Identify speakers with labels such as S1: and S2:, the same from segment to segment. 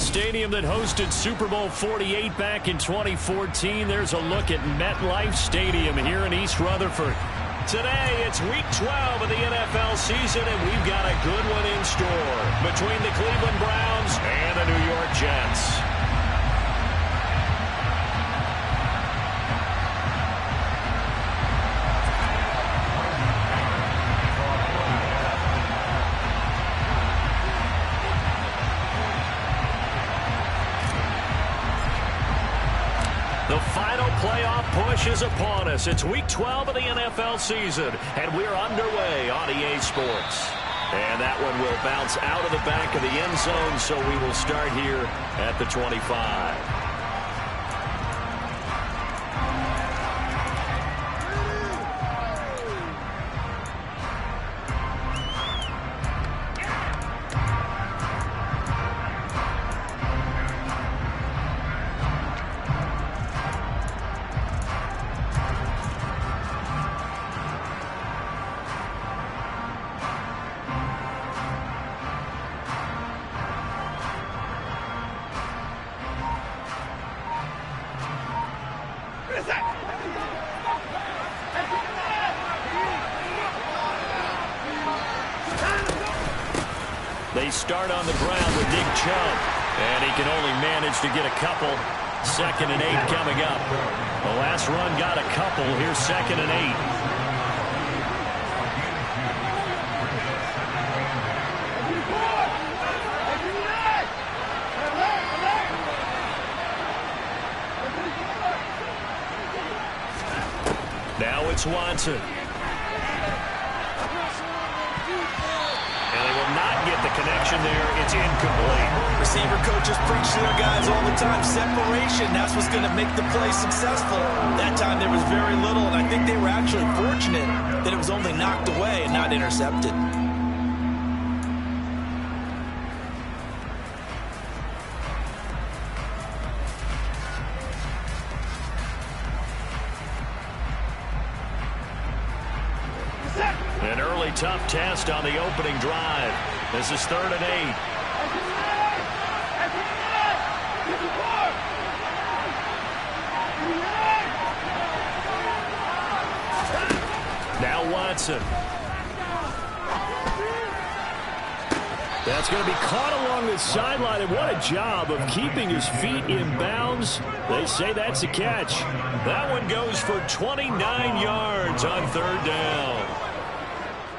S1: stadium that hosted Super Bowl 48 back in 2014. There's a look at MetLife Stadium here in East Rutherford. Today, it's Week 12 of the NFL season, and we've got a good one in store between the Cleveland Browns and the New York Jets. The final playoff push is upon us. It's Week 12 of the NFL season, and we're underway on EA Sports. And that one will bounce out of the back of the end zone, so we will start here at the 25. They start on the ground with Nick Chubb, and he can only manage to get a couple. 2nd and 8 coming up. The last run got a couple. Here's 2nd and 8. Now it's Watson. Get the connection there. It's incomplete.
S2: Receiver coaches preach to their guys all the time. Separation, that's what's going to make the play successful. That time there was very little, and I think they were actually fortunate that it was only knocked away and not intercepted.
S1: An early tough test on the opening drive. This is 3rd and 8. Now Watson. That's going to be caught along the sideline, and what a job of keeping his feet in bounds. They say that's a catch. That one goes for 29 yards on 3rd down.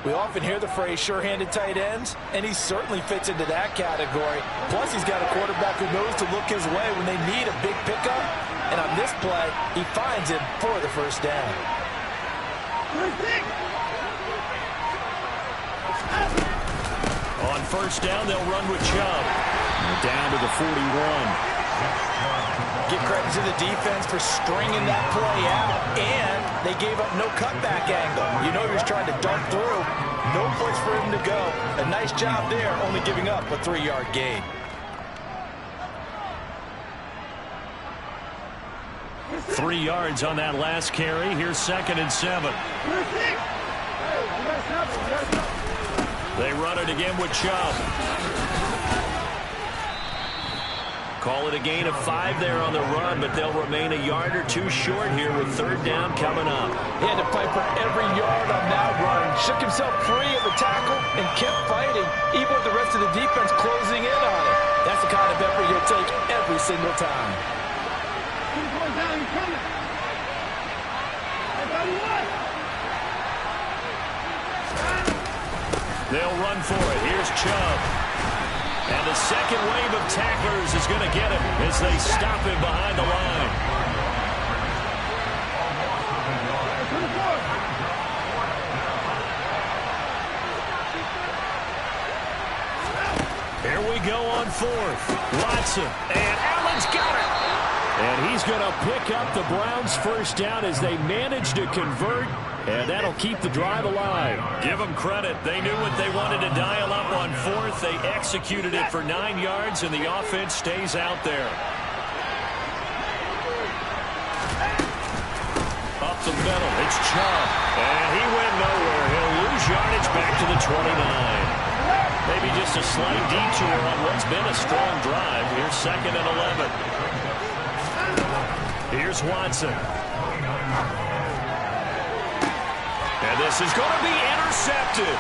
S2: We often hear the phrase sure-handed tight ends, and he certainly fits into that category. Plus, he's got a quarterback who knows to look his way when they need a big pickup. And on this play, he finds him for the 1st down.
S1: On 1st down, they'll run with Chubb. Down to the 41.
S2: Give credit to the defense for stringing that play out, and they gave up no cutback angle. You know he was trying to dart through. No place for him to go. A nice job there, only giving up a 3-yard gain.
S1: Three yards on that last carry. Here's 2nd and 7. They run it again with Chubb. Call it a gain of 5 there on the run, but they'll remain a yard or 2 short here with 3rd down coming up.
S2: He had to fight for every yard on that run. Shook himself free of the tackle and kept fighting, even with the rest of the defense closing in on him. That's the kind of effort he'll take every single time.
S1: They'll run for it. Here's Chubb. And the second wave of tacklers is going to get him as they stop him behind the line. Here we go on 4th. Watson. And Allen's got it. And he's going to pick up the Browns' 1st down as they manage to convert. And that'll keep the drive alive. Give them credit. They knew what they wanted to dial up on 4th. They executed it for 9 yards, and the offense stays out there. Up the middle, it's Chubb. And he went nowhere. He'll lose yardage back to the 29. They maybe just a slight detour on what's been a strong drive. Here's 2nd and 11. Here's Watson. And this is going to be intercepted.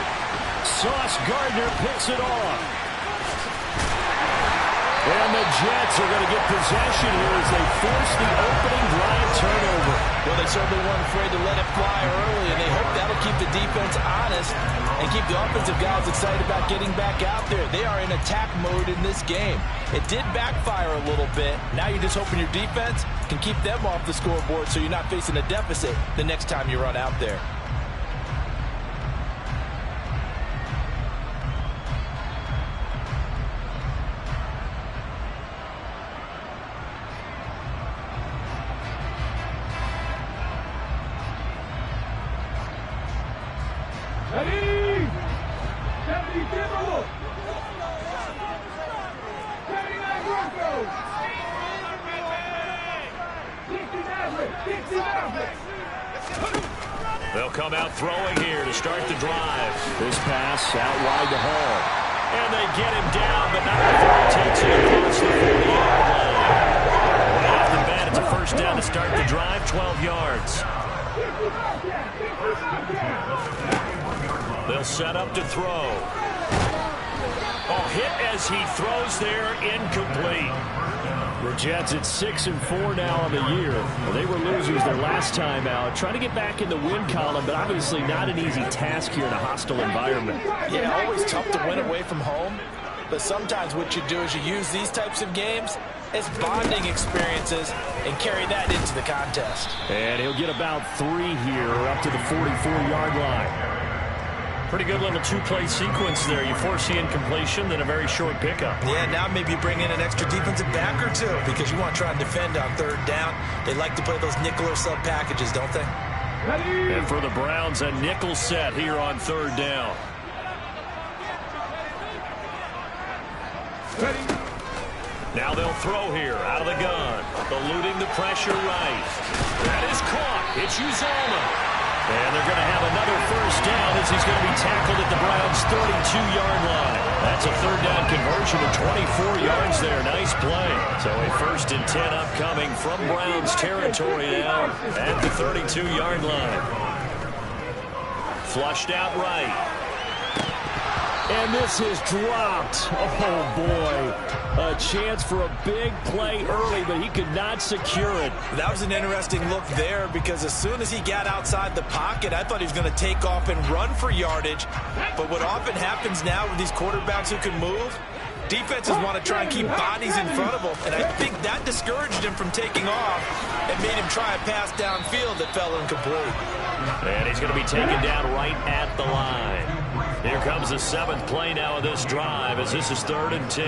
S1: Sauce Gardner picks it off. And the Jets are going to get possession here as they force the opening drive turnover.
S2: Well, they certainly weren't afraid to let it fly early, and they hope that'll keep the defense honest and keep the offensive guys excited about getting back out there. They are in attack mode in this game. It did backfire a little bit. Now you're just hoping your defense can keep them off the scoreboard so you're not facing a deficit the next time you run out there.
S1: They'll come out throwing here to start the drive. This pass out wide to Hall. And they get him down, but not before he takes it across the 40-yard line. Right off the bat, it's a first down to start the drive, 12 yards. They'll set up to throw. Oh, hit as he throws there, incomplete. The Jets at 6-4 now on the year. Well, they were losers their last time out. Trying to get back in the win column, but obviously not an easy task here in a hostile environment.
S2: Yeah, always tough to win away from home. But sometimes what you do is you use these types of games as bonding experiences and carry that into the contest.
S1: And he'll get about 3 here up to the 44-yard line. Pretty good little two-play sequence there. You force the incompletion, then a very short pickup.
S2: Yeah, now maybe you bring in an extra defensive back or two because you want to try and defend on 3rd down. They like to play those nickel or sub packages, don't they?
S1: And for the Browns, a nickel set here on 3rd down. Now they'll throw here out of the gun. Eluding the pressure right. That is caught. It's Uzomah. And they're going to have another first down as he's going to be tackled at the Browns' 32-yard line. That's a 3rd down conversion of 24 yards there. Nice play. So a 1st and 10 upcoming from Browns territory now at the 32-yard line. Flushed out right. And this is dropped. Oh, boy. A chance for a big play early, but he could not secure it.
S2: That was an interesting look there because as soon as he got outside the pocket, I thought he was going to take off and run for yardage. But what often happens now with these quarterbacks who can move, defenses want to try and keep bodies in front of them. And I think that discouraged him from taking off and made him try a pass downfield that fell incomplete.
S1: And he's going to be taken down right at the line. Here comes the 7th play now of this drive as this is 3rd and 10.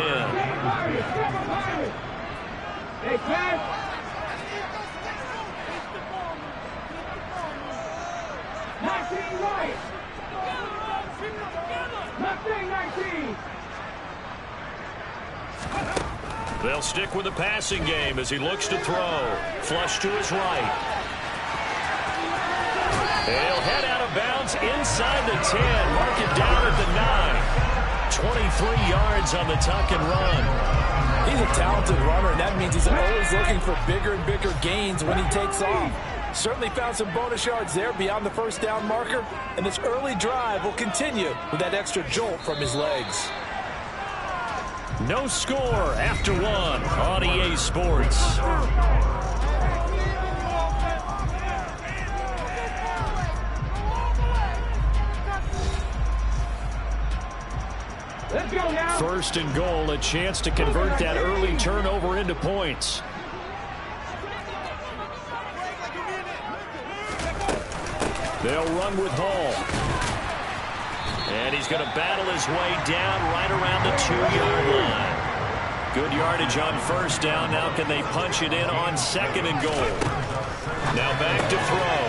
S1: They'll stick with the passing game as he looks to throw. Flush to his right. He'll head out of bounds inside the 10. Mark it down at the 9. 23 yards on the tuck and run.
S2: He's a talented runner, and that means he's always looking for bigger and bigger gains when he takes off. Certainly found some bonus yards there beyond the first down marker, and this early drive will continue with that extra jolt from his legs.
S1: No score after 1 on EA Sports. First and goal, a chance to convert that early turnover into points. They'll run with Hall. And he's going to battle his way down right around the 2-yard line. Good yardage on first down. Now can they punch it in on 2nd and goal? Now back to throw.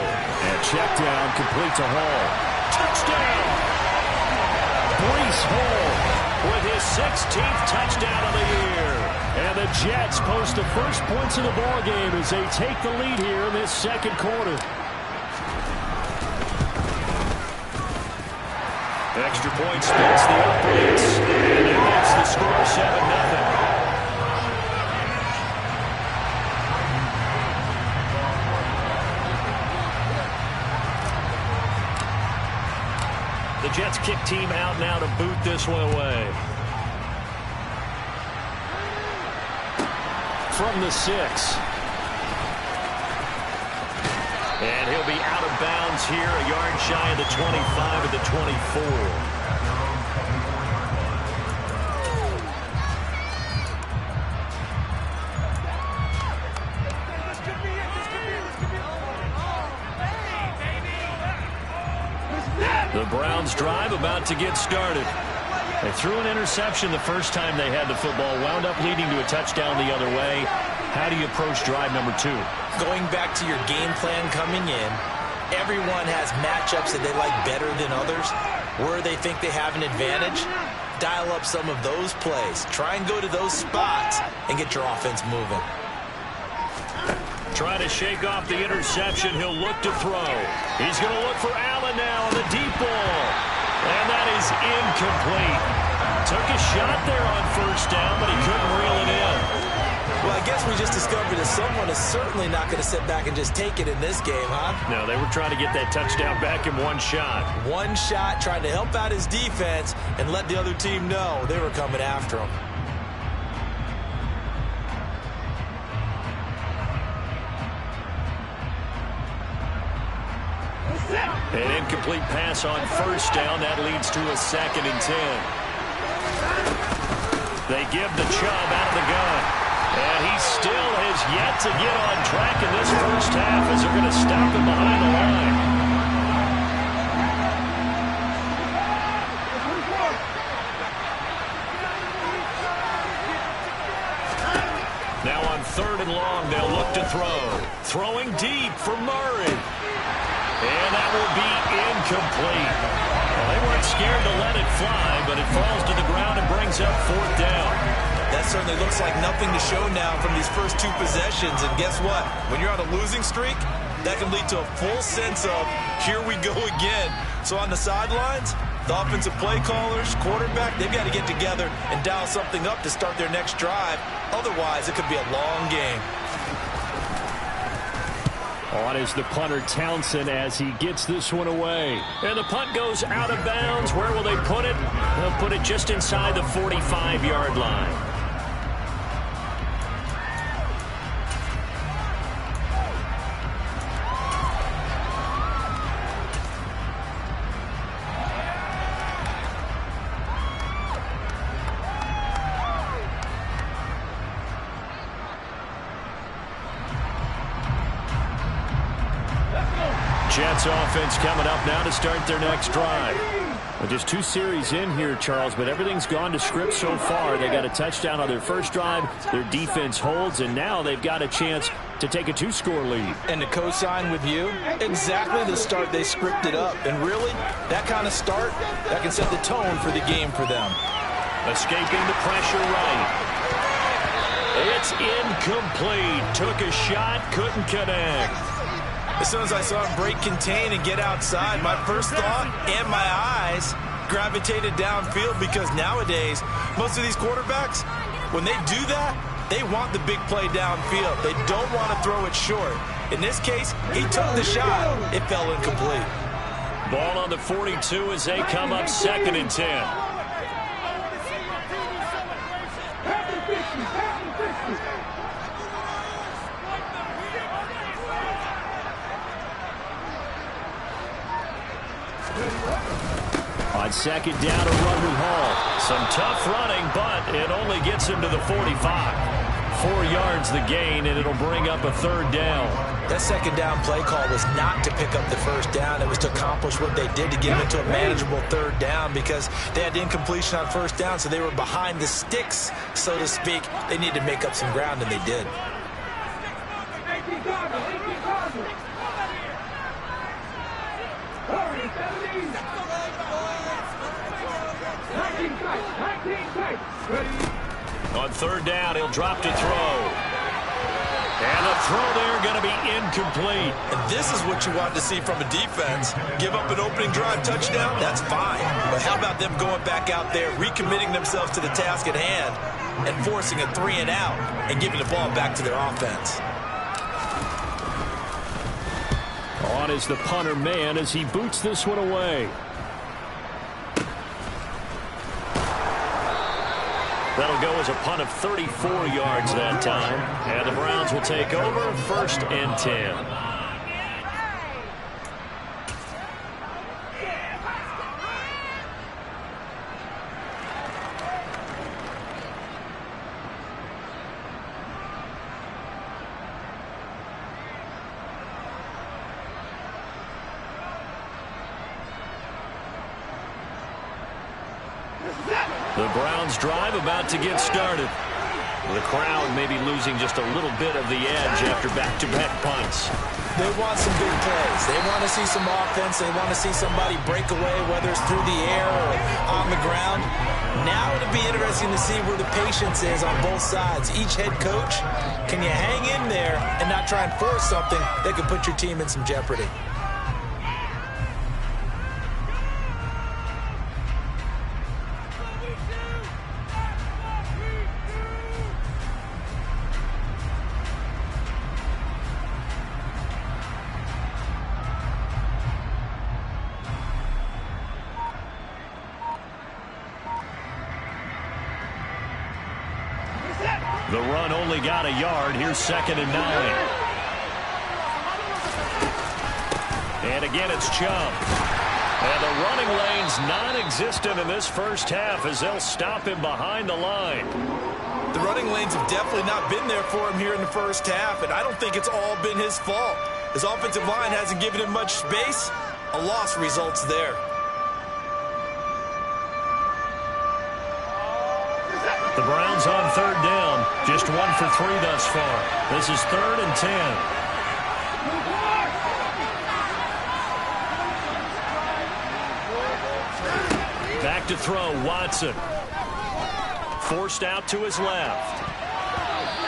S1: And check down, complete to Hall. Touchdown! Breece Hall with his 16th touchdown of the year. And the Jets post the first points of the ballgame as they take the lead here in this 2nd quarter. Extra point splits the uprights, and it makes the score 7-0. The Jets kick team out now to boot this one away. From the 6. And he'll be out of bounds here, a yard shy of the 25 of the 24. The Browns drive about to get started. They threw an interception the first time they had the football, wound up leading to a touchdown the other way. How do you approach drive number 2?
S2: Going back to your game plan coming in, everyone has matchups that they like better than others. Where they think they have an advantage, dial up some of those plays. Try and go to those spots and get your offense moving.
S1: Trying to shake off the interception. He'll look to throw. He's going to look for Allen now on the deep ball. And that is incomplete. Took a shot there on first down, but he couldn't reel it in.
S2: Well, I guess we just discovered that someone is certainly not going to sit back and just take it in this game, huh?
S1: No, they were trying to get that touchdown back in one shot.
S2: One shot, trying to help out his defense and let the other team know they were coming after him.
S1: An incomplete pass on first down. That leads to a 2nd and 10. They give the Chubb out of the gun. And he still has yet to get on track in this first half as they're going to stop him behind the line. Now on 3rd and long, they'll look to throw. Throwing deep for Murray. And that will be incomplete. Well, they weren't scared to let it fly, but it falls to the ground and brings up 4th down.
S2: That certainly looks like nothing to show now from these first 2 possessions. And guess what? When you're on a losing streak, that can lead to a full sense of, here we go again. So on the sidelines, the offensive play callers, quarterback, they've got to get together and dial something up to start their next drive. Otherwise, it could be a long game.
S1: On is the punter Townsend as he gets this one away. And the punt goes out of bounds. Where will they put it? They'll put it just inside the 45-yard line. Jets offense coming up now to start their next drive. Well, just 2 series in here, Charles, but everything's gone to script so far. They got a touchdown on their first drive. Their defense holds, and now they've got a chance to take a 2-score lead.
S2: And to co-sign with you, exactly the start they scripted up. And really, that kind of start, that can set the tone for the game for them.
S1: Escaping the pressure right. It's incomplete. Took a shot, couldn't connect.
S2: As soon as I saw him break contain and get outside, my first thought and my eyes gravitated downfield, because nowadays, most of these quarterbacks, when they do that, they want the big play downfield. They don't want to throw it short. In this case, he took the shot. It fell incomplete.
S1: Ball on the 42 as they come up 2nd and 10. On 2nd down, a run with Hall. Some tough running, but it only gets him to the 45. 4 yards the gain, and it'll bring up a 3rd down.
S2: That 2nd down play call was not to pick up the first down. It was to accomplish what they did to get into a manageable 3rd down, because they had incompletion on first down, so they were behind the sticks, so to speak. They needed to make up some ground, and they did. On 3rd down, he'll drop to throw. And the throw there going
S1: going to be incomplete.
S2: And this is what you want to see from a defense. Give up an opening drive touchdown, that's fine. But how about them going back out there, recommitting themselves to the task at hand, and forcing a 3 and out and giving the ball back to their offense.
S1: On is the punter man as he boots this one away. That'll go as a punt of 34 yards that time. And the Browns will take over 1st and 10. The Browns drive about to get started. The crowd may be losing just a little bit of the edge after back-to-back punts.
S2: They want some big plays. They want to see some offense. They want to see somebody break away, whether it's through the air or on the ground. Now it'll be interesting to see where the patience is on both sides. Each head coach, can you hang in there and not try and force something that could put your team in some jeopardy?
S1: The run only got a yard. Here's 2nd and 9. And again, it's Chubb. And the running lane's non-existent in this first half as they'll stop him behind the line.
S2: The running lanes have definitely not been there for him here in the first half, and I don't think it's all been his fault. His offensive line hasn't given him much space. A loss results there.
S1: The Browns on 3rd down. Just 1 for 3 thus far. This is 3rd and 10. Back to throw, Watson. Forced out to his left.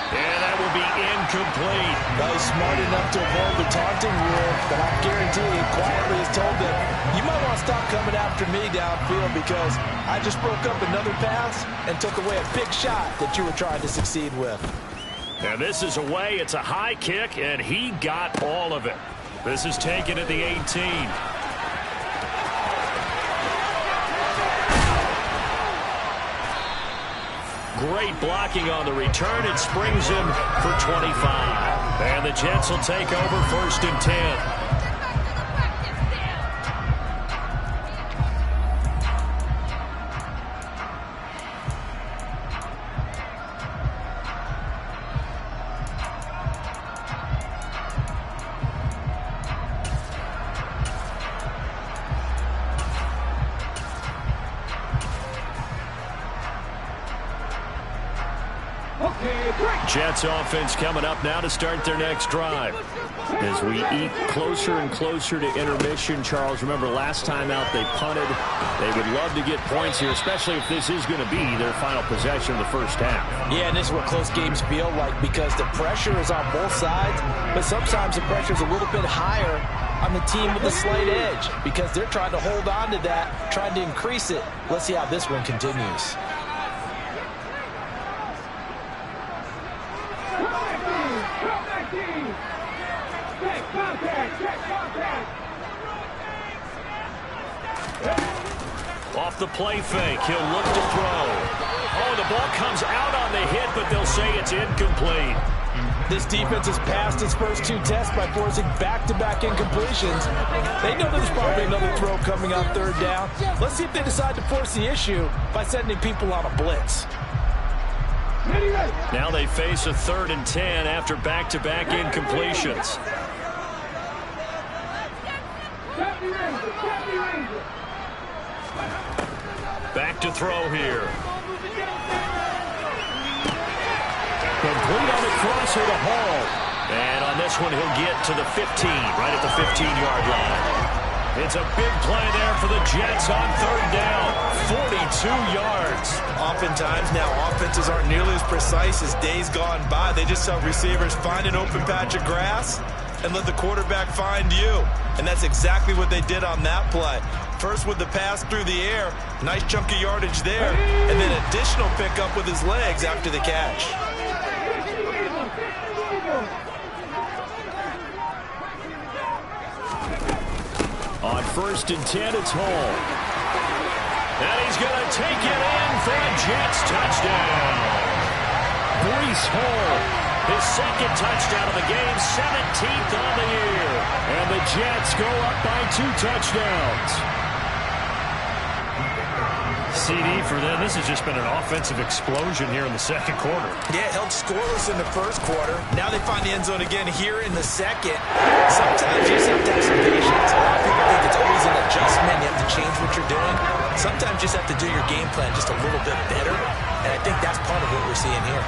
S1: And that will be incomplete.
S2: Well, he's smart enough to avoid the taunting rule, but I guarantee he quietly has told them, you might want to stop coming after me downfield because I just broke up another pass and took away a big shot that you were trying to succeed with.
S1: And this is away. It's a high kick, and he got all of it. This is taken at the 18. Great blocking on the return. It springs him for 25. And the Jets will take over 1st and 10. Jets offense coming up now to start their next drive. As we eat closer and closer to intermission, Charles, remember last time out they punted. They would love to get points here, especially if this is going to be their final possession of the first half.
S2: Yeah, and this is what close games feel like because the pressure is on both sides, but sometimes the pressure is a little bit higher on the team with the slight edge because they're trying to hold on to that, trying to increase it. Let's see how this one continues.
S1: Off the play fake, he'll look to throw. Oh, the ball comes out on the hit, but they'll say it's incomplete.
S2: This defense has passed its first 2 tests by forcing back-to-back incompletions. They know there's probably another throw coming on 3rd down. Let's see if they decide to force the issue by sending people on a blitz.
S1: Now they face a 3rd and 10 after back-to-back incompletions. Back to throw here. Complete on the crosser to Hall. And on this one, he'll get to the 15, right at the 15-yard line. It's a big play there for the Jets on third down. 42 yards.
S2: Oftentimes now, offenses aren't nearly as precise as days gone by. They just tell receivers, find an open patch of grass and let the quarterback find you. And that's exactly what they did on that play. First with the pass through the air, nice chunk of yardage there, and then additional pickup with his legs after the catch.
S1: On 1st and 10, it's Hall. And he's going to take it in for a Jets touchdown. Breece Hall, his second touchdown of the game, 17th on the year. And the Jets go up by 2 touchdowns. CD for them. This has just been an offensive explosion here in the second quarter.
S2: Yeah, held scoreless in the first quarter. Now they find the end zone again here in the second. Sometimes you just have to have some patience. A lot of people think it's always an adjustment. You have to change what you're doing. Sometimes you just have to do your game plan just a little bit better. And I think that's part of what we're seeing here.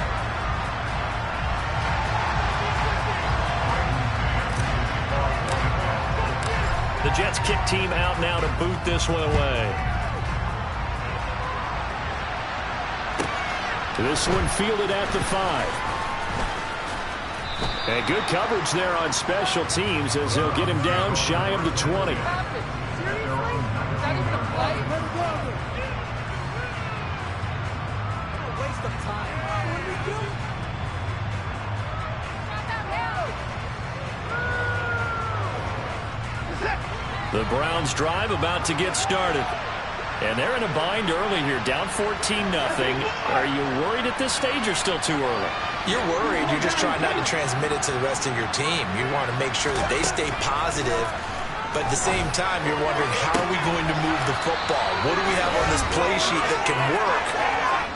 S1: The Jets kick team out now to boot this one away. This one fielded at the 5. And good coverage there on special teams as they'll get him down shy of the 20. The Browns drive about to get started. And they're in a bind early here, down 14-0. Are you worried at this stage or still too early?
S2: You're worried. You're just trying not to transmit it to the rest of your team. You want to make sure that they stay positive. But at the same time, you're wondering, how are we going to move the football? What do we have on this play sheet that can work?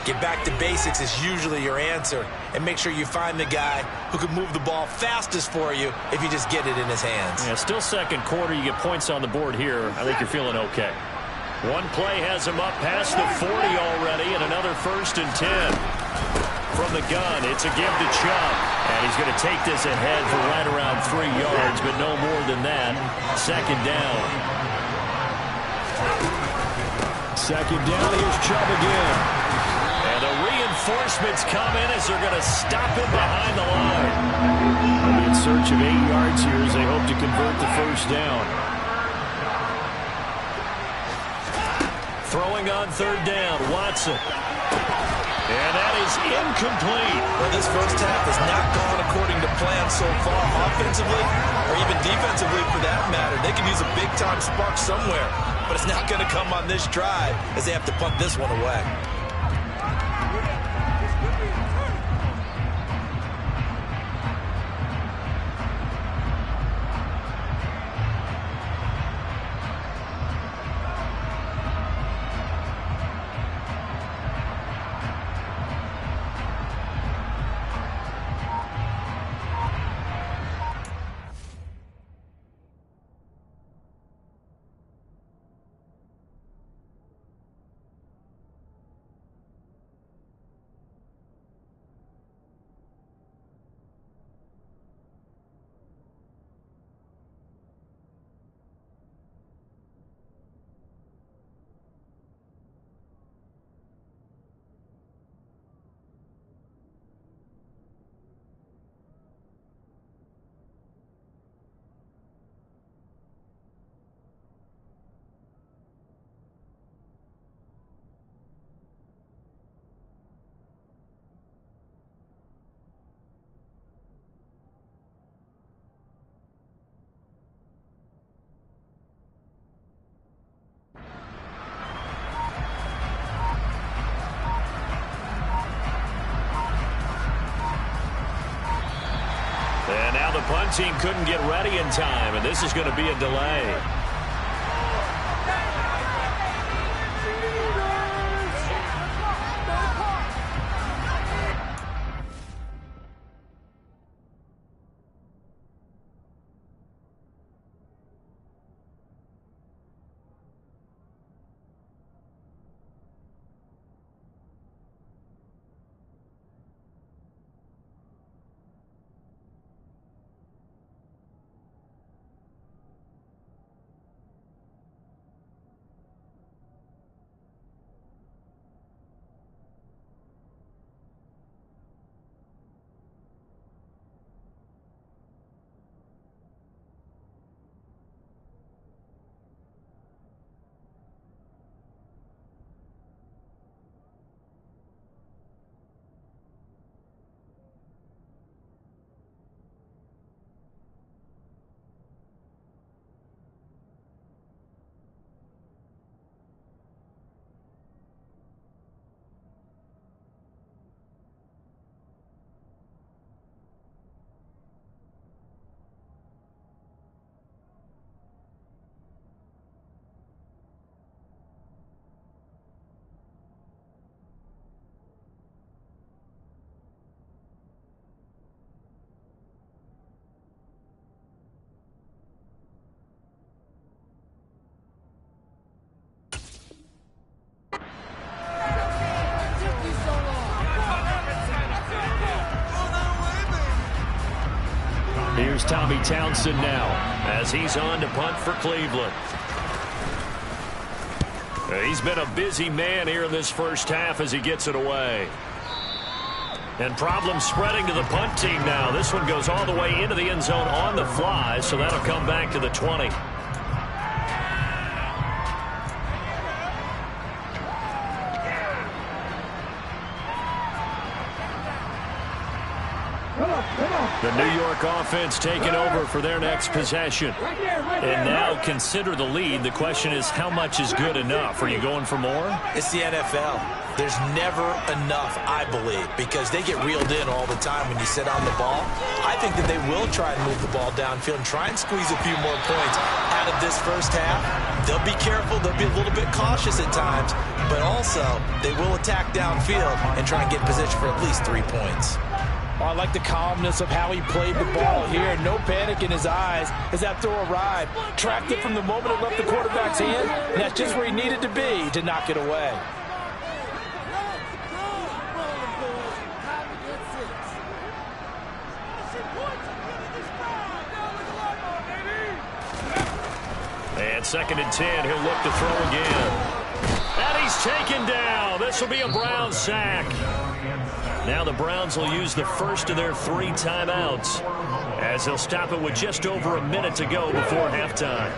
S2: Get back to basics is usually your answer. And make sure you find the guy who can move the ball fastest for you if you just get it in his hands.
S1: Yeah, still second quarter. You get points on the board here. I think you're feeling okay. One play has him up past the 40 already, and another 1st and 10. From the gun, it's a give to Chubb. And he's going to take this ahead for right around 3 yards, but no more than that. Second down. Second down, here's Chubb again. And the reinforcements come in as they're going to stop him behind the line. They'll be in search of 8 yards here as they hope to convert the first down. Throwing on third down, Watson. And that is incomplete.
S2: Well, this first half has not gone according to plan so far, offensively or even defensively for that matter. They can use a big-time spark somewhere, but it's not going to come on this drive as they have to punt this one away.
S1: And now the punt team couldn't get ready in time, and this is going to be a delay. Here's Tommy Townsend now as he's on to punt for Cleveland. He's been a busy man here in this first half as he gets it away. And problems spreading to the punt team now. This one goes all the way into the end zone on the fly, so that'll come back to the 20. The New York offense taking over for their next possession. And now consider the lead. The question is, how much is good enough? Are you going for more?
S2: It's the NFL. There's never enough, I believe, because they get reeled in all the time when you sit on the ball. I think that they will try and move the ball downfield and try and squeeze a few more points out of this first half. They'll be careful. They'll be a little bit cautious at times, but also they will attack downfield and try and get position for at least 3 points.
S3: I like the calmness of how he played the ball here. No panic in his eyes as that throw arrived. Tracked it from the moment it left the quarterback's hand, and that's just where he needed to be to knock it away.
S1: And 2nd and 10, he'll look to throw again. And he's taken down. This will be a Browns sack. Now the Browns will use the first of their 3 timeouts as they'll stop it with just over a minute to go before halftime.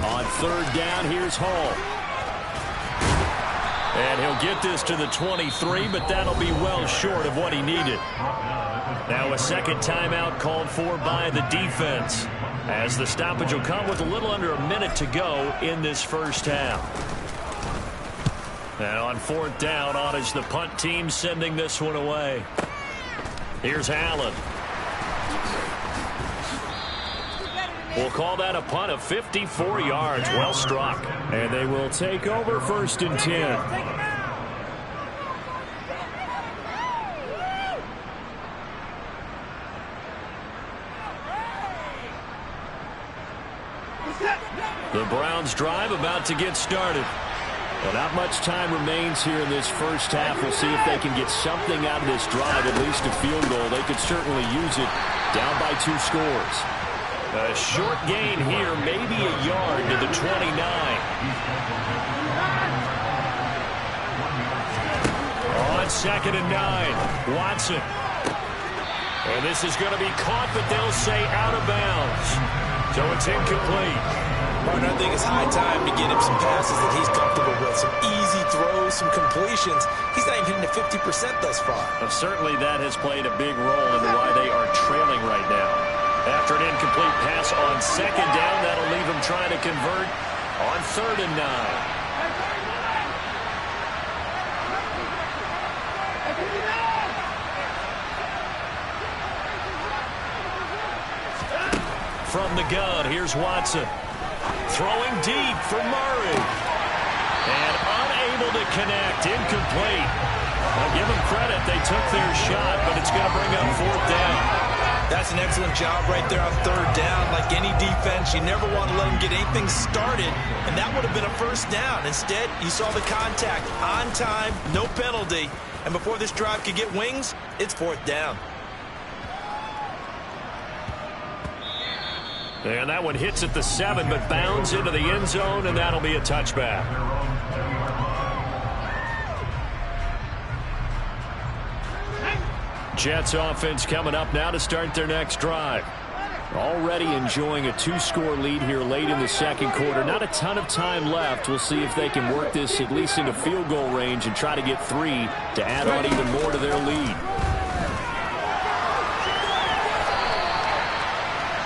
S1: On 3rd down, here's Hall. And he'll get this to the 23, but that'll be well short of what he needed. Now a 2nd timeout called for by the defense, as the stoppage will come with a little under a minute to go in this first half. And on 4th down, on is the punt team sending this one away. Here's Allen. We'll call that a punt of 54 yards. Well struck. And they will take over 1st and 10. The Browns drive about to get started. Well, not much time remains here in this first half. We'll see if they can get something out of this drive, at least a field goal. They could certainly use it down by 2 scores. A short gain here, maybe a yard to the 29. On 2nd and 9, Watson. And this is going to be caught, but they'll say out of bounds. So it's incomplete.
S2: Partner, I think it's high time to get him some passes that he's comfortable with. Some easy throws, some completions. He's not even hitting the 50% thus far.
S1: Well, certainly that has played a big role in why they are trailing right now. After an incomplete pass on 2nd down, that'll leave him trying to convert on 3rd and 9. From the gun, here's Watson. Throwing deep for Murray. And unable to connect, incomplete. I'll give them credit, they took their shot, but it's going to bring up 4th down.
S2: That's an excellent job right there on 3rd down. Like any defense, you never want to let them get anything started, and that would have been a 1st down. Instead, you saw the contact on time, no penalty, and before this drive could get wings, it's 4th down.
S1: And that one hits at the 7, but bounds into the end zone, and that'll be a touchback. Jets offense coming up now to start their next drive. Already enjoying a 2-score lead here late in the 2nd quarter. Not a ton of time left. We'll see if they can work this at least into field goal range and try to get 3 to add on even more to their lead.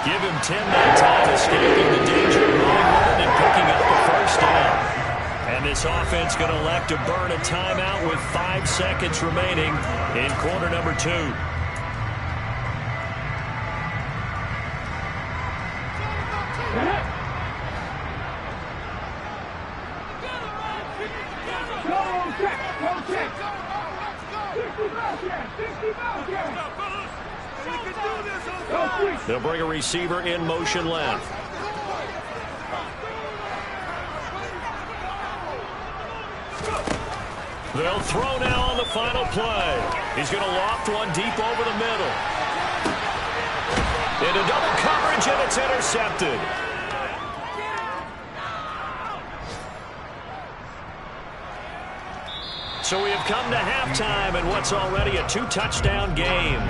S1: Give him 10 that time, escaping the danger of running with it and picking up the 1st down. And this offense going to elect to burn a timeout with 5 seconds remaining in quarter number 2. They'll bring a receiver in motion left. They'll throw now on the final play. He's going to loft one deep over the middle. Into double coverage, and it's intercepted. So we have come to halftime in what's already a two-touchdown game.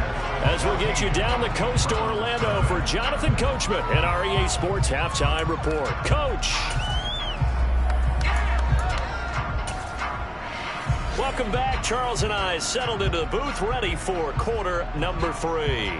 S1: As we'll get you down the coast to Orlando for Jonathan Coachman and our EA Sports Halftime Report. Coach. Welcome back. Charles and I settled into the booth, ready for quarter number 3.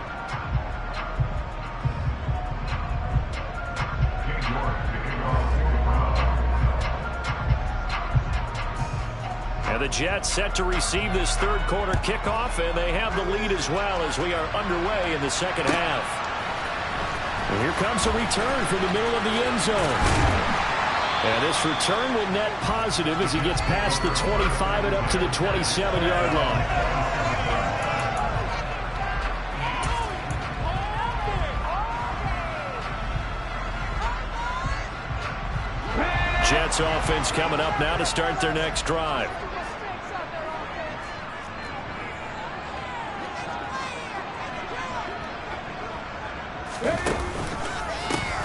S1: And the Jets set to receive this third quarter kickoff, and they have the lead as well as we are underway in the second half. And here comes a return from the middle of the end zone. And this return will net positive as he gets past the 25 and up to the 27-yard line. Jets offense coming up now to start their next drive.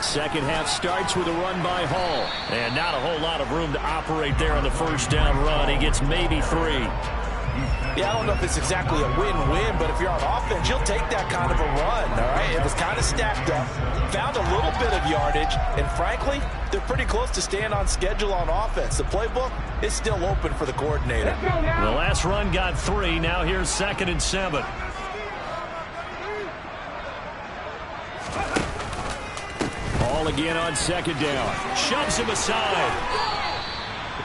S1: Second half starts with a run by Hall. And not a whole lot of room to operate there on the first down run. He gets maybe 3.
S2: Yeah, I don't know if it's exactly a win-win, but if you're on offense, you'll take that kind of a run, all right? It was kind of stacked up, found a little bit of yardage, and frankly, they're pretty close to staying on schedule on offense. The playbook is still open for the coordinator.
S1: The last run got 3. Now here's 2nd and 7. Ball again on second down. Shoves him aside.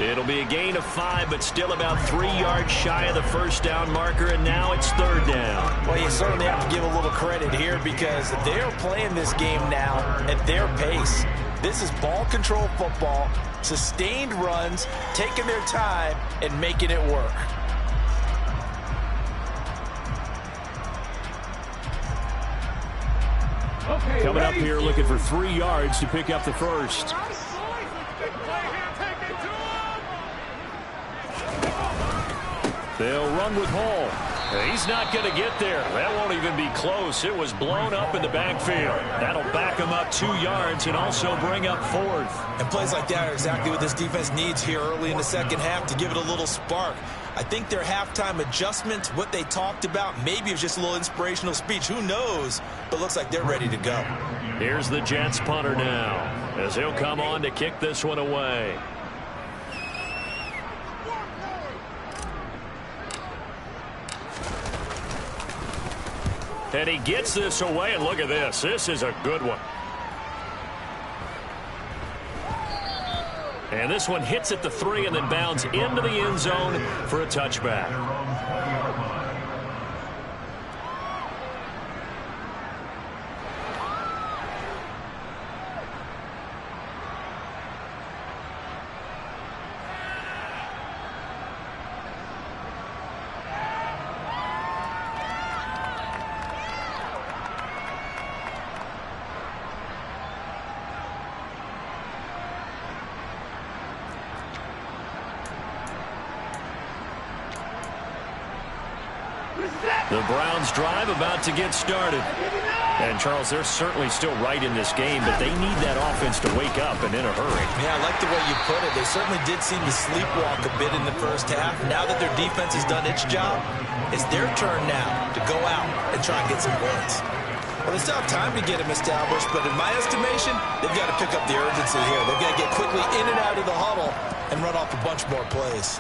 S1: It'll be a gain of 5, but still about 3 yards shy of the first down marker, and now it's 3rd down.
S2: Well, you certainly have to give a little credit here because they're playing this game now at their pace. This is ball control football, sustained runs, taking their time, and making it work.
S1: Coming up here looking for 3 yards to pick up the first. They'll run with Hall. He's not going to get there. That won't even be close. It was blown up in the backfield. That'll back him up 2 yards and also bring up 4th.
S2: And plays like that are exactly what this defense needs here early in the second half to give it a little spark. I think their halftime adjustment, what they talked about, maybe it was just a little inspirational speech. Who knows? But looks like they're ready to go.
S1: Here's the Jets punter now as he'll come on to kick this one away. And he gets this away, and look at this. This is a good one. And this one hits at the 3 and then bounds into the end zone for a touchback. The Browns drive about to get started. And, Charles, they're certainly still right in this game, but they need that offense to wake up and in a hurry.
S2: Yeah, I like the way you put it. They certainly did seem to sleepwalk a bit in the first half. Now that their defense has done its job, it's their turn now to go out and try and get some points. Well, they still have time to get them established, but in my estimation, they've got to pick up the urgency here. They've got to get quickly in and out of the huddle and run off a bunch more plays.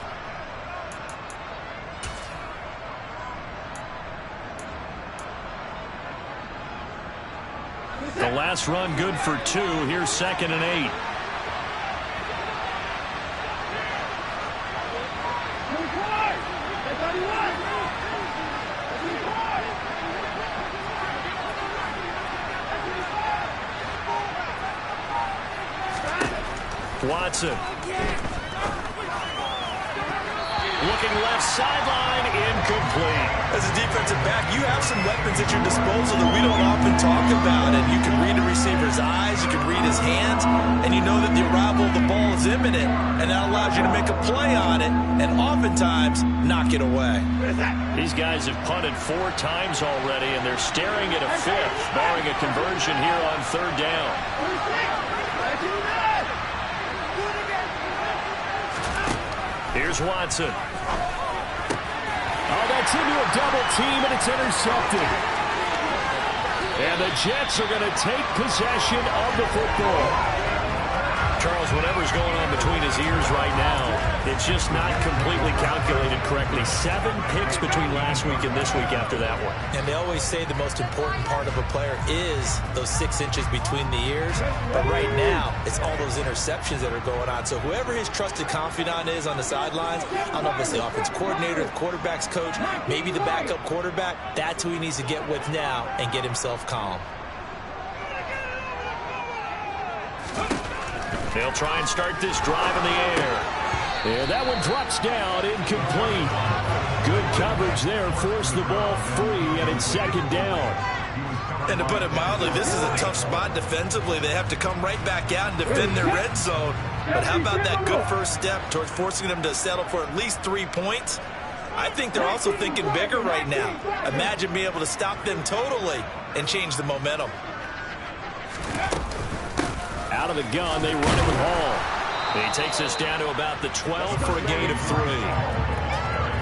S1: The last run good for 2. Here's 2nd and 8. Watson. Looking left sideline, incomplete.
S2: As a defensive back, you have some weapons at your disposal that we don't often talk about. And you can read a receiver's eyes, you can read his hands, and you know that the arrival of the ball is imminent. And that allows you to make a play on it and oftentimes knock it away.
S1: These guys have punted 4 times already, and they're staring at a 5th, barring a conversion here on 3rd down. Here's Watson. Oh, that's into a double team, and it's intercepted. And the Jets are going to take possession of the football. Charles, whatever's going on between his ears right now, it's just not completely calculated correctly. 7 picks between last week and this week after that one.
S3: And they always say the most important part of a player is those 6 inches between the ears. But right now, it's all those interceptions that are going on. So whoever his trusted confidant is on the sidelines, I don't know if it's the offense coordinator, the quarterback's coach, maybe the backup quarterback, that's who he needs to get with now and get himself calm.
S1: They'll try and start this drive in the air. And that one drops down, incomplete. Good coverage there, forced the ball free, and it's 2nd down.
S2: And to put it mildly, this is a tough spot defensively. They have to come right back out and defend their red zone. But how about that good first step towards forcing them to settle for at least 3 points? I think they're also thinking bigger right now. Imagine being able to stop them totally and change the momentum.
S1: Out of the gun, they run it with Hall. He takes us down to about the 12 for a gain of 3.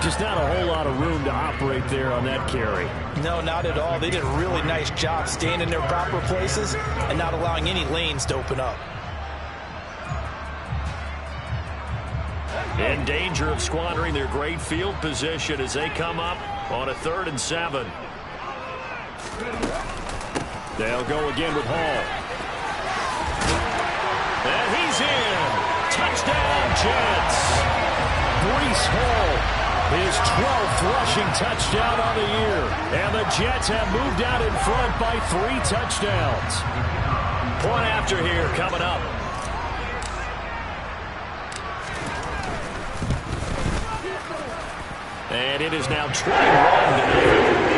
S1: Just not a whole lot of room to operate there on that carry.
S3: No, not at all. They did a really nice job staying in their proper places and not allowing any lanes to open up.
S1: In danger of squandering their great field position as they come up on a 3rd and 7. They'll go again with Hall. And he's in. Touchdown, Jets. Breece Hall, his 12th rushing touchdown on the year. And the Jets have moved out in front by 3 touchdowns. Point after here coming up. And it is now 21-0.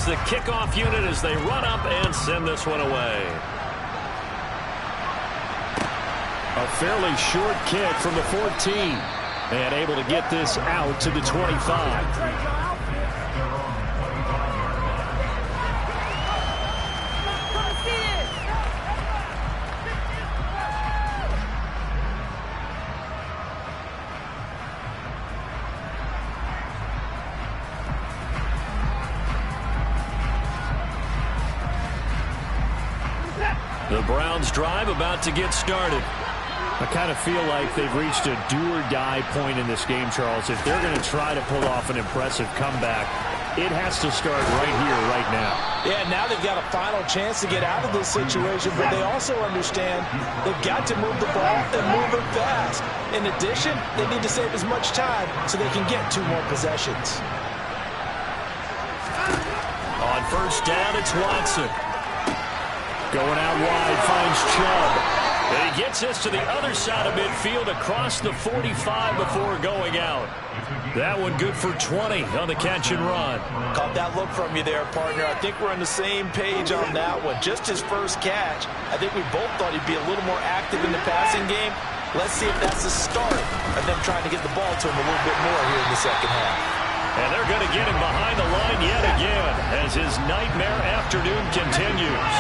S1: The kickoff unit as they run up and send this one away. A fairly short kick from the 14 and able to get this out to the 25. The Browns drive about to get started. I kind of feel like they've reached a do-or-die point in this game, Charles. If they're going to try to pull off an impressive comeback, it has to start right here, right now.
S3: Yeah, now they've got a final chance to get out of this situation, but they also understand they've got to move the ball and move it fast. In addition, they need to save as much time so they can get 2 more possessions.
S1: On 1st down, it's Watson. Going out wide, finds Chubb. And he gets this to the other side of midfield across the 45 before going out. That one good for 20 on the catch and run.
S3: Caught that look from you there, partner. I think we're on the same page on that one. Just his first catch. I think we both thought he'd be a little more active in the passing game. Let's see if that's the start of them trying to get the ball to him a little bit more here in the 2nd half.
S1: And they're going to get him behind the line yet again as his nightmare afternoon continues.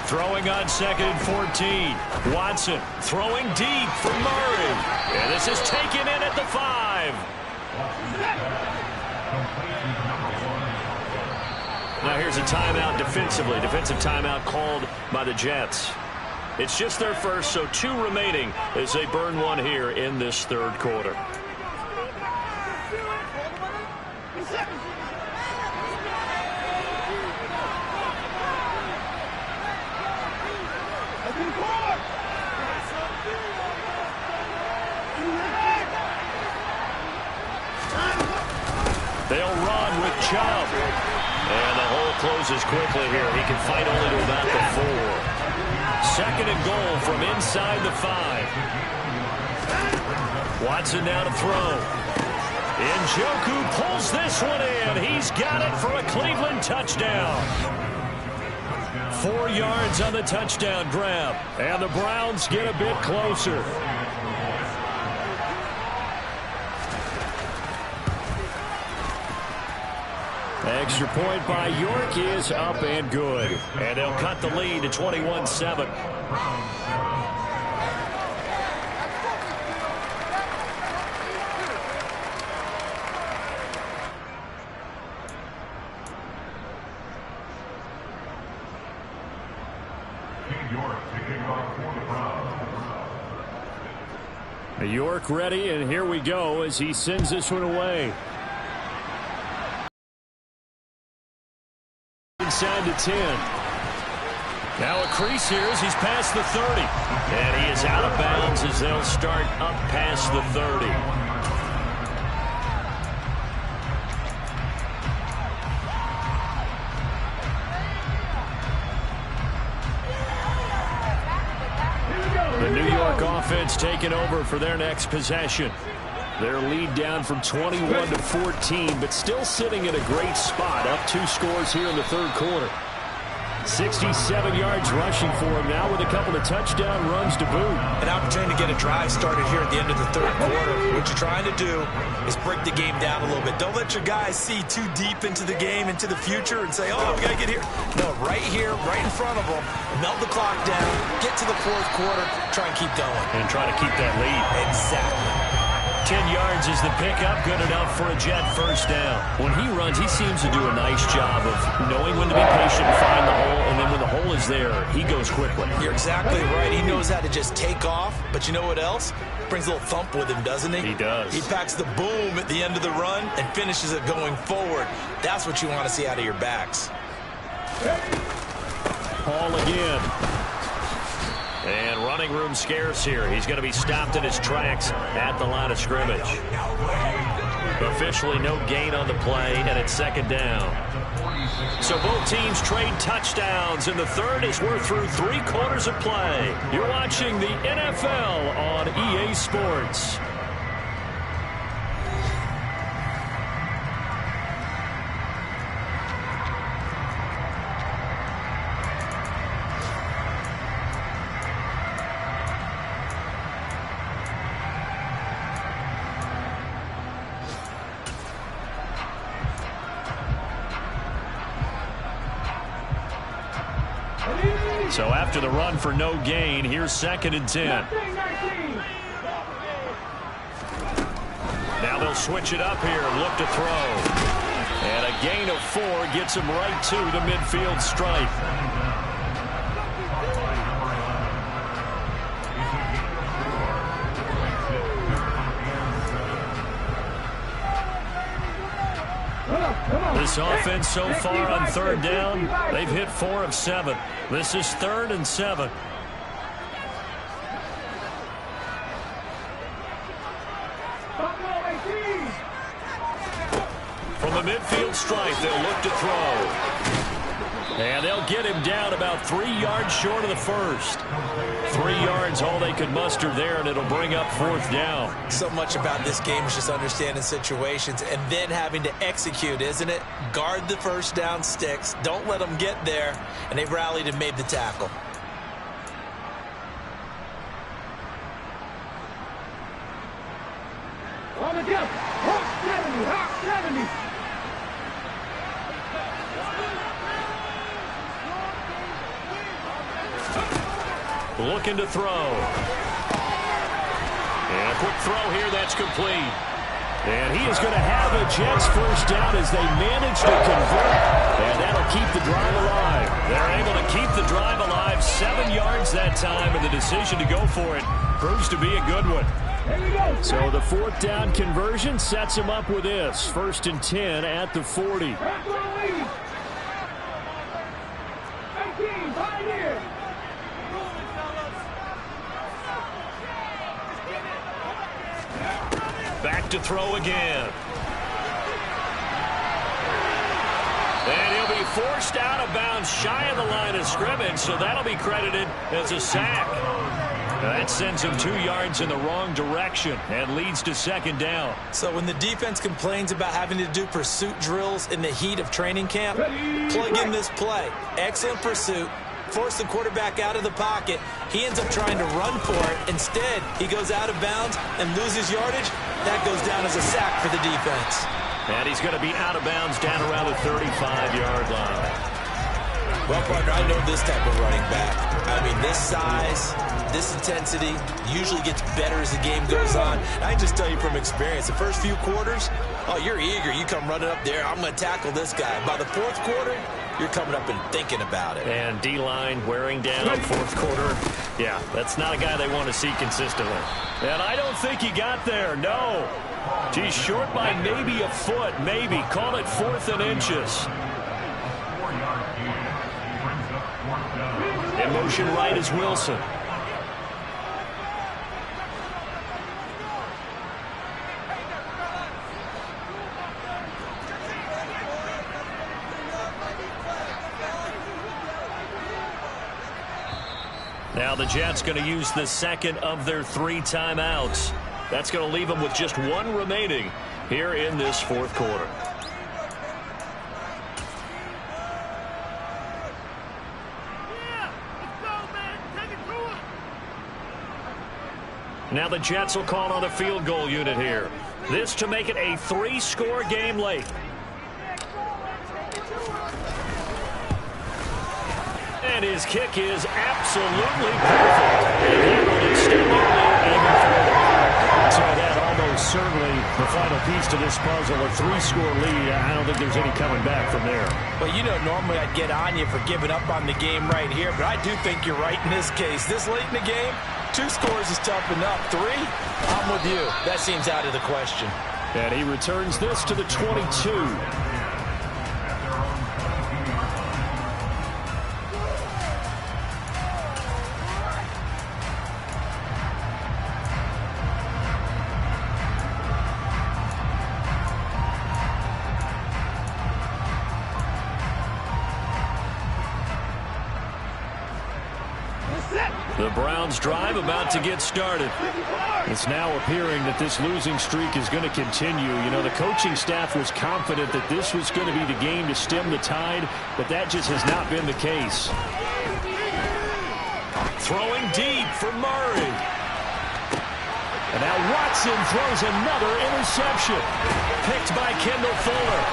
S1: Throwing on 2nd and 14. Watson throwing deep for Murray. And this is taken in at the 5. Now here's a timeout defensively. Defensive timeout called by the Jets. It's just their first, so 2 remaining as they burn one here in this 3rd quarter. They'll run with Chubb. And the hole closes quickly here. He can fight only to about the 4. Second and goal from inside the 5. Watson now to throw. Njoku pulls this one in. He's got it for a Cleveland touchdown. 4 yards on the touchdown grab. And the Browns get a bit closer. Extra point by York is up and good. And they'll cut the lead to 21-7. York ready, and here we go as he sends this one away. Inside the 10. Now a crease here as he's past the 30. And he is out of bounds as they'll start up past the 30. The New York offense taking over for their next possession. Their lead down from 21 to 14, but still sitting in a great spot. Up 2 scores here in the third quarter. 67 yards rushing for him now with a couple of touchdown runs to boot.
S2: An opportunity to get a drive started here at the end of the third quarter. What you're trying to do is break the game down a little bit. Don't let your guys see too deep into the game, into the future, and say, oh, we got to get here. No, right here, right in front of them, melt the clock down, get to the fourth quarter, try and keep going.
S1: And try to keep that lead.
S2: Exactly.
S1: 10 yards is the pickup, good enough for a Jet first down. When he runs, he seems to do a nice job of knowing when to be patient and find the hole, and then when the hole is there, he goes quickly.
S2: You're exactly right. He knows how to just take off, but you know what else? Brings a little thump with him, doesn't he?
S1: He does.
S2: He packs the boom at the end of the run and finishes it going forward. That's what you want to see out of your backs.
S1: Hall again. And running room scarce here. He's going to be stopped in his tracks at the line of scrimmage. Officially no gain on the play, and it's second down. So both teams trade touchdowns in the third as we're through 3 quarters of play. You're watching the NFL on EA Sports. So after the run for no gain, here's second and 10. Now they'll switch it up here and look to throw. And a gain of 4 gets him right to the midfield stripe. This offense so far on third down, they've hit 4 of 7. This is 3rd and 7. From the midfield stripe, they'll look to throw. And they'll get him down about 3 yards short of the first. 3 yards, all they could muster there, and it'll bring up 4th down.
S2: So much about this game is just understanding situations and then having to execute, isn't it? Guard the first down sticks. Don't let them get there. And they rallied and made the tackle.
S1: Looking to throw. And a quick throw here, that's complete. And he is going to have a Jets first down as they manage to convert. And that'll keep the drive alive. They're able to keep the drive alive. 7 yards that time, and the decision to go for it proves to be a good one. So the 4th down conversion sets him up with this. 1st and 10 at the 40. Back to throw again. forced out of bounds shy of the line of scrimmage, so that'll be credited as a sack. That sends him 2 yards in the wrong direction and leads to second down.
S3: So when the defense complains about having to do pursuit drills in the heat of training camp, plug in this play. Excellent pursuit. Force the quarterback out of the pocket. He ends up trying to run for it. Instead, he goes out of bounds and loses yardage. That goes down as a sack for the defense.
S1: And he's going to be out of bounds down around the 35-yard line.
S3: Well, partner, I know this type of running back. I mean, this size, this intensity usually gets better as the game goes on. And I can just tell you from experience, the first few quarters, oh, you're eager. You come running up there, I'm going to tackle this guy. By the fourth quarter, you're coming up and thinking about it.
S1: And D-line wearing down fourth quarter. Yeah, that's not a guy they want to see consistently. And I don't think he got there, no. He's short by maybe a foot, maybe. Call it 4th and inches. In motion right is Wilson. Now the Jets going to use the second of their 3 timeouts. That's going to leave them with just 1 remaining here in this fourth quarter. Now the Jets will call on a field goal unit here. This to make it a 3-score game late. And his kick is absolutely perfect. And he will extend their lead even further. So that almost certainly the final piece to this puzzle, a 3-score lead. I don't think there's any coming back from there.
S2: Well, you know, normally I'd get on you for giving up on the game right here, but I do think you're right in this case. This late in the game, 2 scores is tough enough. 3, I'm with you. That seems out of the question.
S1: And he returns this to the 22. The Browns drive about to get started. It's now appearing that this losing streak is going to continue. You know, the coaching staff was confident that this was going to be the game to stem the tide, but that just has not been the case. Throwing deep for Murray. And now Watson throws another interception. Picked by Kendall Fuller.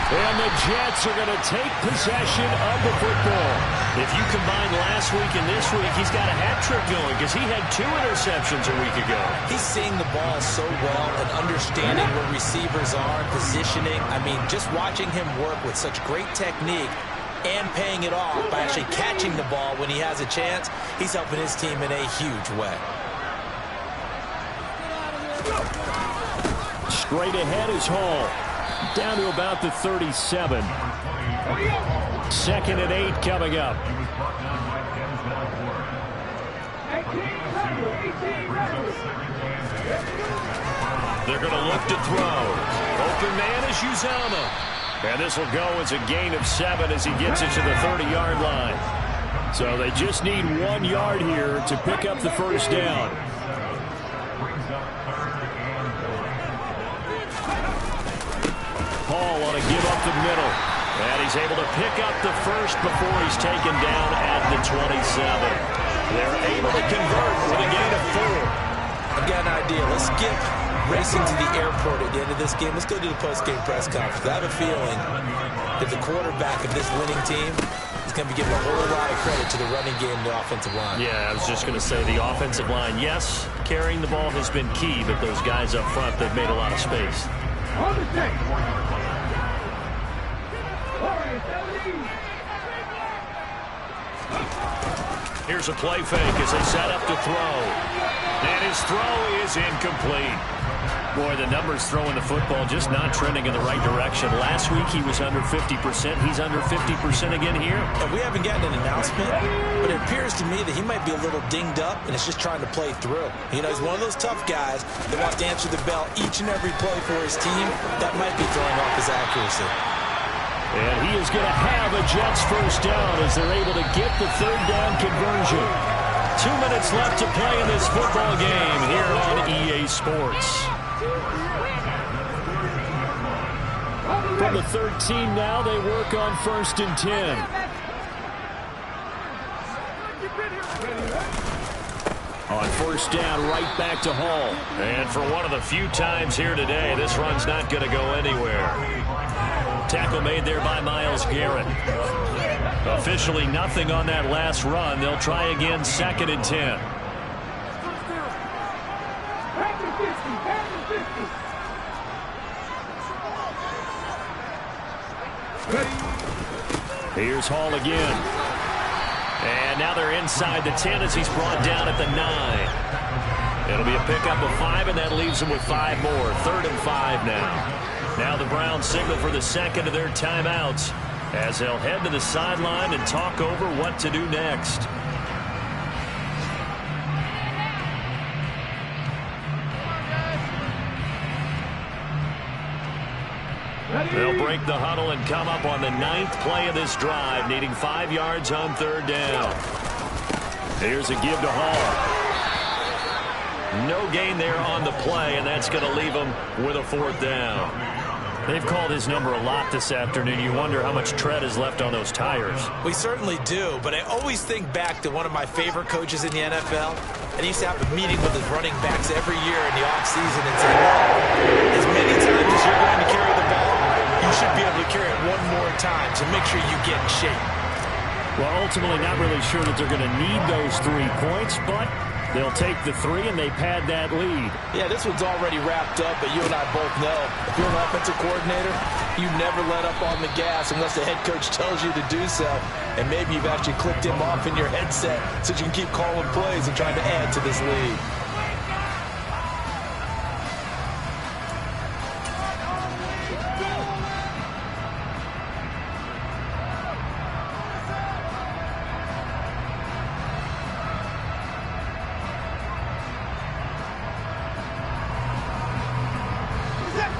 S1: And the Jets are going to take possession of the football. If you combine last week and this week, he's got a hat trick going because he had 2 interceptions a week ago.
S3: He's seeing the ball so well and understanding where receivers are, positioning. I mean, just watching him work with such great technique and paying it off by actually catching the ball when he has a chance, he's helping his team in a huge way.
S1: Straight ahead is Hall. Down to about the 37. 2nd and 8 coming up. They're going to look to throw. Open man is Uzama. And this will go as a gain of 7 as he gets it to the 30-yard line. So they just need 1 yard here to pick up the first down. Hall on a give up the middle. And he's able to pick up the first before he's taken down at the 27. They're able to convert with a gain of 4.
S3: I've got an idea. Let's skip racing to the airport at the end of this game. Let's go to the post-game press conference. I have a feeling that the quarterback of this winning team is going to be giving a whole lot of credit to the running game and the offensive line.
S1: Yeah, I was just going to say the offensive line, yes, carrying the ball has been key, but those guys up front, they've made a lot of space. Here's a play fake as they set up to throw. And his throw is incomplete. Boy, the numbers throwing the football just not trending in the right direction. Last week he was under 50%. He's under 50% again here.
S3: And we haven't gotten an announcement, but it appears to me that he might be a little dinged up and is just trying to play through. You know, he's one of those tough guys that wants to answer the bell each and every play for his team. That might be throwing off his accuracy.
S1: And he is going to have a Jets first down as they're able to get the third down conversion. 2 minutes left to play in this football game here on EA Sports. From the 13 now, they work on 1st and 10. On 1st down, right back to Hall. And for one of the few times here today, this run's not going to go anywhere. Tackle made there by Myles Garrett. Officially nothing on that last run. They'll try again 2nd and 10. Here's Hall again. And now they're inside the 10 as he's brought down at the 9. It'll be a pickup of 5, and that leaves them with 5 more. 3rd and 5 now. Now the Browns signal for the second of their timeouts as they'll head to the sideline and talk over what to do next. They'll break the huddle and come up on the 9th play of this drive, needing 5 yards on 3rd down. Here's a give to Hall. No gain there on the play, and that's going to leave them with a 4th down. They've called his number a lot this afternoon. You wonder how much tread is left on those tires.
S3: We certainly do, but I always think back to one of my favorite coaches in the NFL. And he used to have a meeting with his running backs every year in the offseason and say, well, as many times as you're going to carry the ball, you should be able to carry it one more time to make sure you get in shape.
S1: Well, ultimately not really sure that they're going to need those 3 points, but they'll take the 3 and they pad that lead.
S2: Yeah, this one's already wrapped up, but you and I both know if you're an offensive coordinator, you never let up on the gas unless the head coach tells you to do so. And maybe you've actually clicked him off in your headset so you can keep calling plays and trying to add to this lead.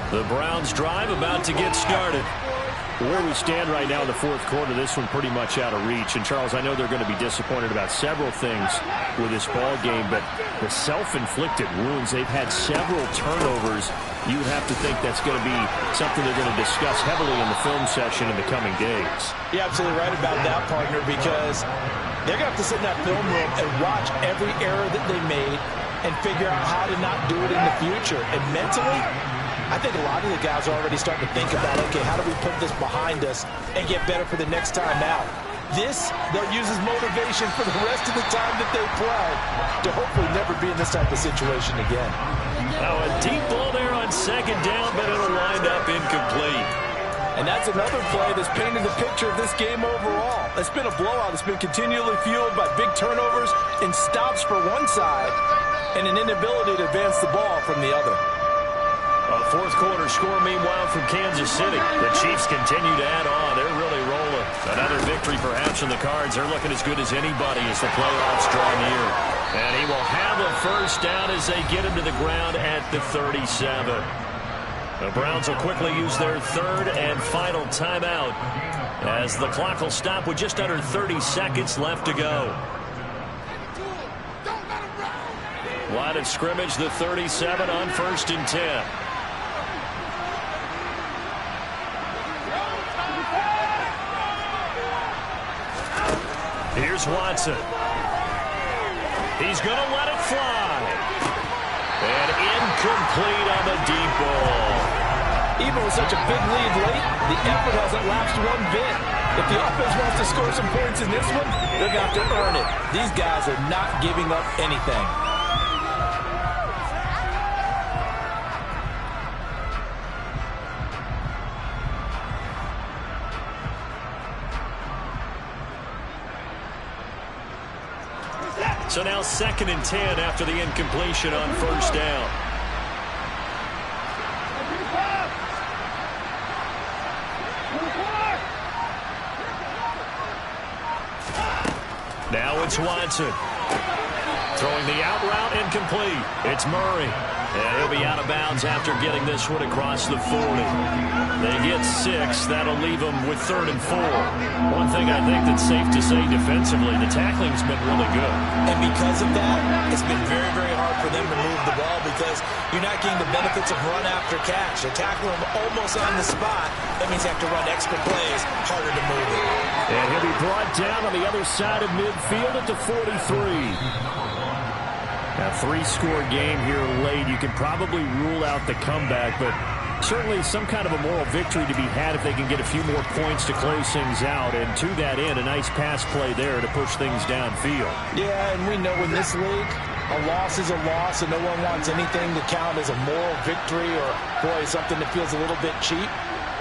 S1: The Browns drive about to get started. Where we stand right now in the 4th quarter, this one pretty much out of reach. And, Charles, I know they're going to be disappointed about several things with this ball game, but the self-inflicted wounds, they've had several turnovers. You would have to think that's going to be something they're going to discuss heavily in the film session in the coming days.
S2: You're absolutely right about that, partner, because they're going to have to sit in that film room and watch every error that they made and figure out how to not do it in the future. And mentally, I think a lot of the guys are already starting to think about, okay, how do we put this behind us and get better for the next time out? This, they'll use as motivation for the rest of the time that they play to hopefully never be in this type of situation again.
S1: Now a deep ball there on 2nd down, but it'll wind up incomplete.
S2: And that's another play that's painted the picture of this game overall. It's been a blowout. It's been continually fueled by big turnovers and stops for one side and an inability to advance the ball from the other.
S1: A 4th quarter score, meanwhile, from Kansas City. The Chiefs continue to add on. They're really rolling. Another victory perhaps in the cards. They're looking as good as anybody as the playoffs draw near. And he will have a first down as they get him to the ground at the 37. The Browns will quickly use their 3rd and final timeout as the clock will stop with just under 30 seconds left to go. Line of scrimmage, the 37 on 1st and 10. Here's Watson. He's going to let it fly. And incomplete on the deep ball.
S2: Even with such a big lead late, the effort hasn't lapsed one bit. If the offense wants to score some points in this one, they're going to have to earn it. These guys are not giving up anything.
S1: So now 2nd and 10 after the incompletion on 1st down. Now it's Watson. Throwing the out route incomplete. It's Murray. And he'll be out of bounds after getting this one across the 40. They get 6. That'll leave them with 3rd and 4. One thing I think that's safe to say defensively, the tackling's been really good.
S3: And because of that, it's been very, very hard for them to move the ball because you're not getting the benefits of run after catch. They're tackling them almost on the spot. That means you have to run extra plays, harder to move it.
S1: And he'll be brought down on the other side of midfield at the 43. A 3-score game here late. You can probably rule out the comeback, but certainly some kind of a moral victory to be had if they can get a few more points to close things out. And to that end, a nice pass play there to push things downfield.
S2: Yeah, and we know in this league, a loss is a loss, and no one wants anything to count as a moral victory or, boy, something that feels a little bit cheap.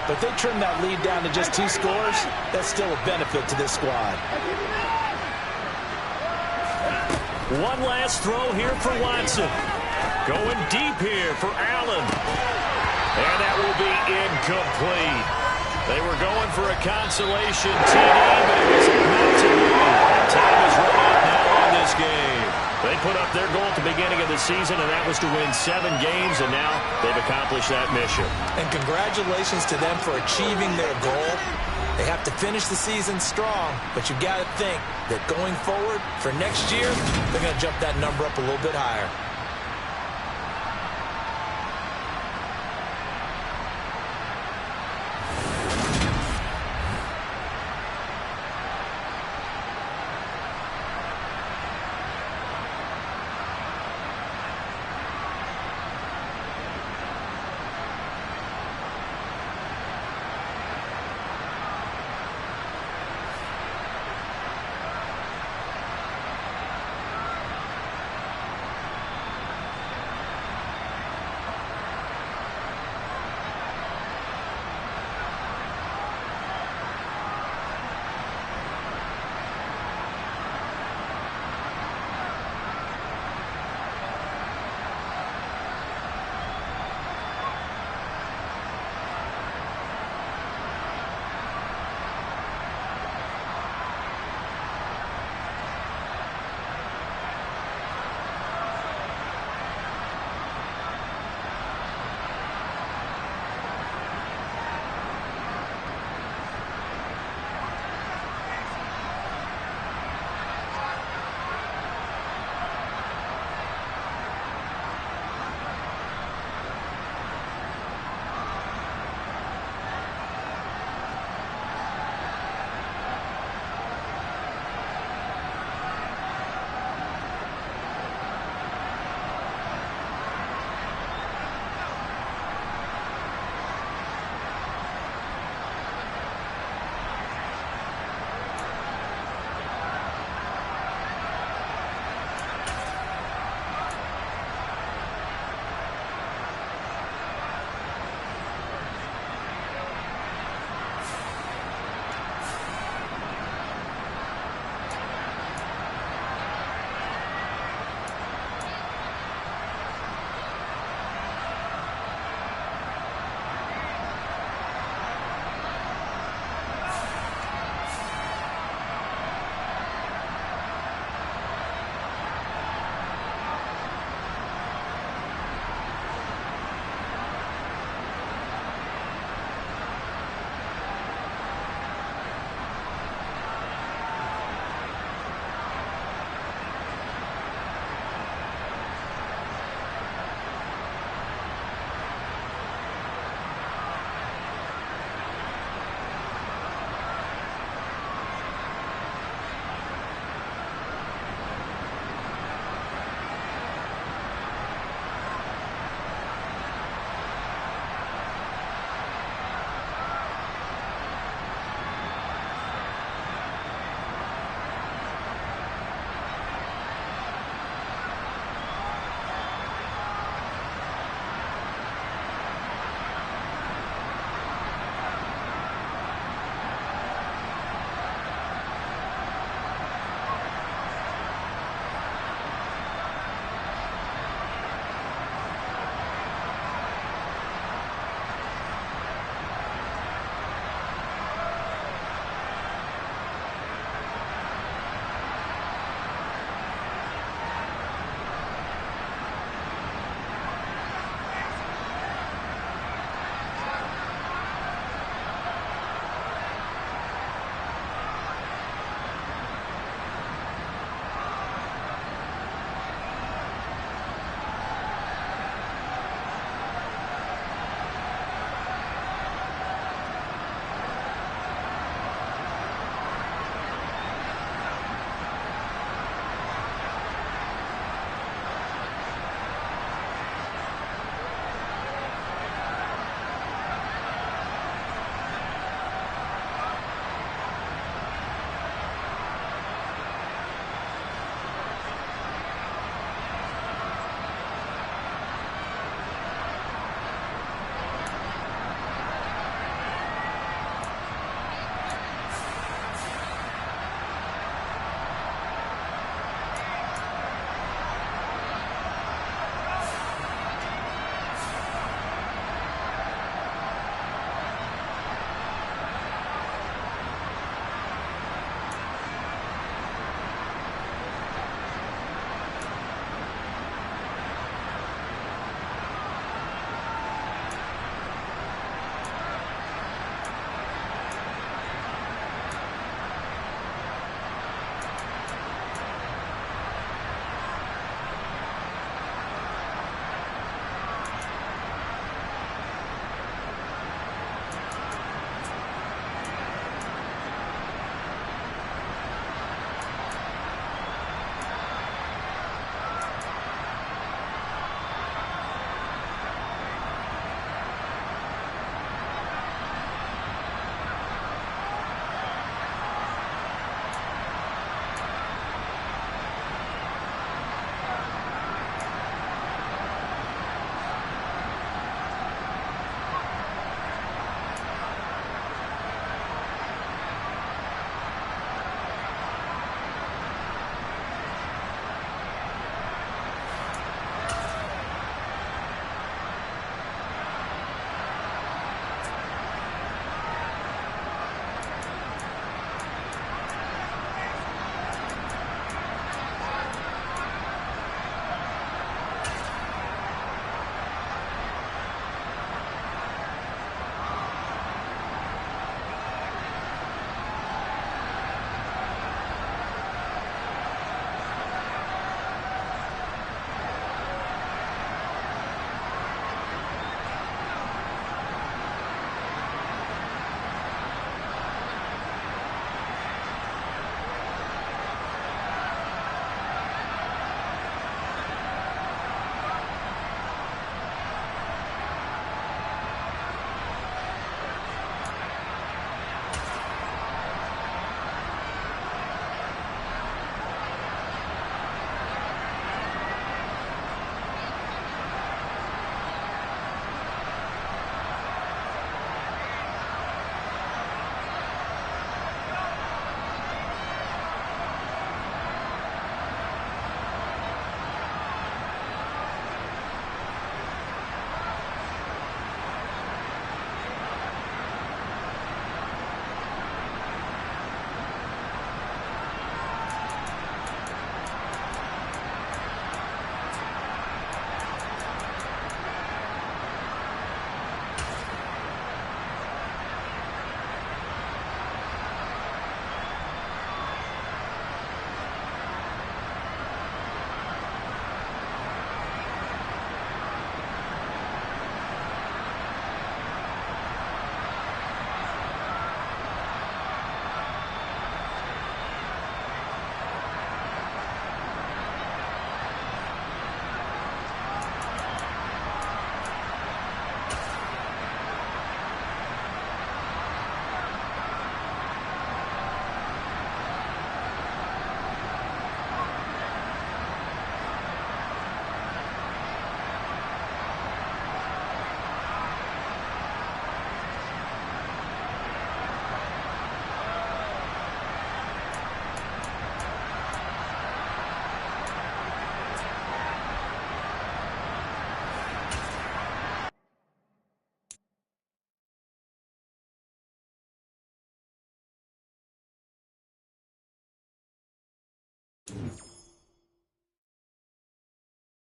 S2: But if they trim that lead down to just 2 scores, that's still a benefit to this squad.
S1: One last throw here for Watson. Going deep here for Allen. And that will be incomplete. They were going for a consolation TD, but it was not to be. And time is run out now on this game. They put up their goal at the beginning of the season, and that was to win 7 games, and now they've accomplished that mission.
S3: And congratulations to them for achieving their goal. They have to finish the season strong, but you've got to think that going forward for next year, they're going to jump that number up a little bit higher.